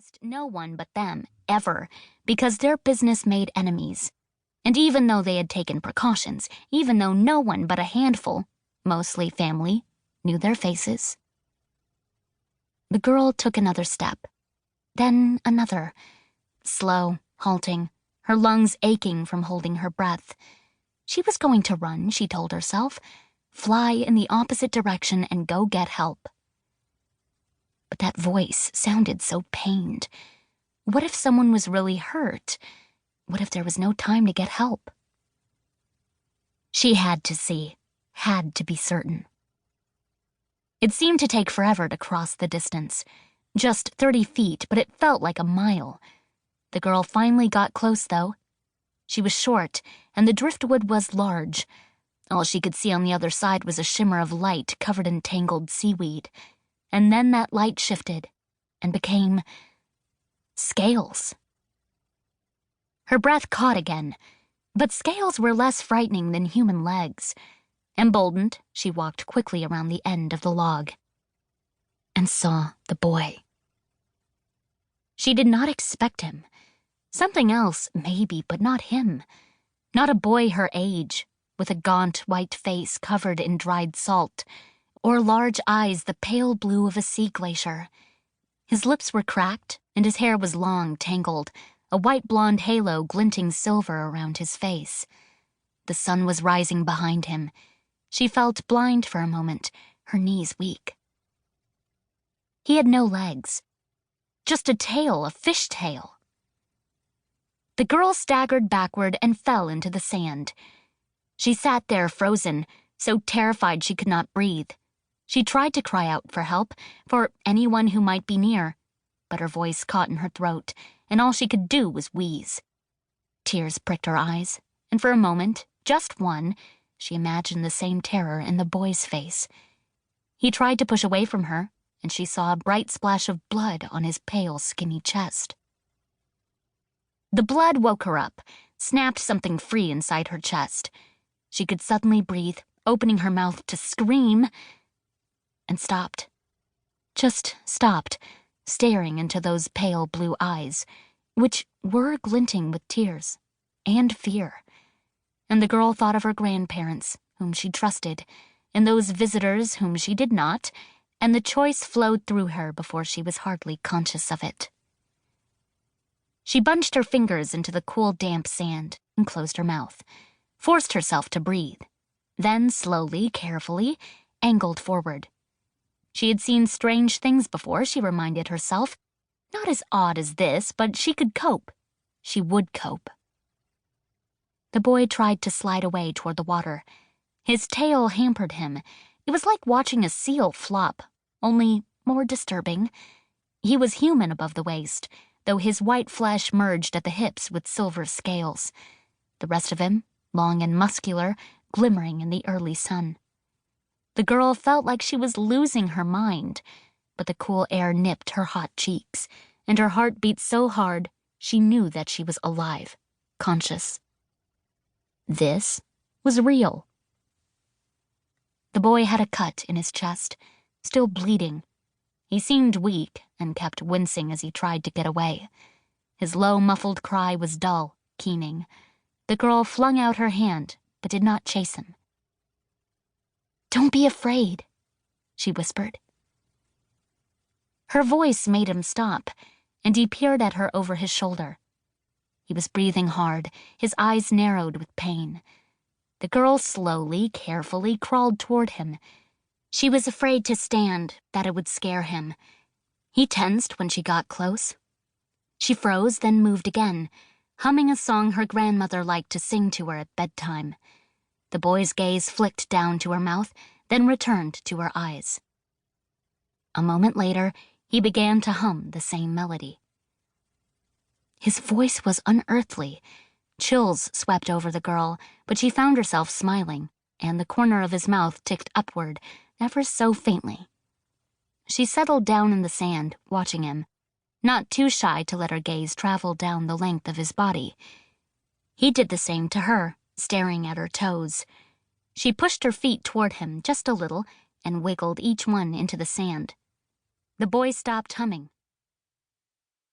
trust no one but them, ever, because their business made enemies. And even though they had taken precautions, even though no one but a handful, mostly family, knew their faces. The girl took another step, then another, slow, halting, her lungs aching from holding her breath. She was going to run, she told herself, fly in the opposite direction and go get help. But that voice sounded so pained. What if someone was really hurt? What if there was no time to get help? She had to see, had to be certain. It seemed to take forever to cross the distance. Just 30 feet, but it felt like a mile. The girl finally got close, though. She was short, and the driftwood was large. All she could see on the other side was a shimmer of light covered in tangled seaweed. And then that light shifted and became scales. Her breath caught again, but scales were less frightening than human legs. Emboldened, she walked quickly around the end of the log and saw the boy. She did not expect him. Something else, maybe, but not him. Not a boy her age, with a gaunt white face covered in dried salt, or large eyes the pale blue of a sea glacier. His lips were cracked, and his hair was long, tangled, a white blonde halo glinting silver around his face. The sun was rising behind him. She felt blind for a moment, her knees weak. He had no legs. Just a tail, a fish tail. The girl staggered backward and fell into the sand. She sat there frozen, so terrified she could not breathe. She tried to cry out for help, for anyone who might be near, but her voice caught in her throat, and all she could do was wheeze. Tears pricked her eyes, and for a moment, just one, she imagined the same terror in the boy's face. He tried to push away from her, and she saw a bright splash of blood on his pale, skinny chest. The blood woke her up, snapped something free inside her chest. She could suddenly breathe, opening her mouth to scream, and stopped. Just stopped, staring into those pale blue eyes, which were glinting with tears and fear. And the girl thought of her grandparents, whom she trusted, and those visitors whom she did not, and the choice flowed through her before she was hardly conscious of it. She bunched her fingers into the cool, damp sand and closed her mouth, forced herself to breathe, then slowly, carefully, angled forward. She had seen strange things before, she reminded herself. Not as odd as this, but she could cope. She would cope. The boy tried to slide away toward the water. His tail hampered him. It was like watching a seal flop, only more disturbing. He was human above the waist, though his white flesh merged at the hips with silver scales. The rest of him, long and muscular, glimmering in the early sun. The girl felt like she was losing her mind, but the cool air nipped her hot cheeks, and her heart beat so hard she knew that she was alive, conscious. This was real. The boy had a cut in his chest, still bleeding. He seemed weak and kept wincing as he tried to get away. His low, muffled cry was dull, keening. The girl flung out her hand, but did not chase him. "Don't be afraid," she whispered. Her voice made him stop, and he peered at her over his shoulder. He was breathing hard, his eyes narrowed with pain. The girl slowly, carefully crawled toward him. She was afraid to stand, that it would scare him. He tensed when she got close. She froze, then moved again, humming a song her grandmother liked to sing to her at bedtime. The boy's gaze flicked down to her mouth, then returned to her eyes. A moment later, he began to hum the same melody. His voice was unearthly. Chills swept over the girl, but she found herself smiling, and the corner of his mouth ticked upward, ever so faintly. She settled down in the sand, watching him, not too shy to let her gaze travel down the length of his body. He did the same to her, staring at her toes. She pushed her feet toward him just a little and wiggled each one into the sand. The boy stopped humming,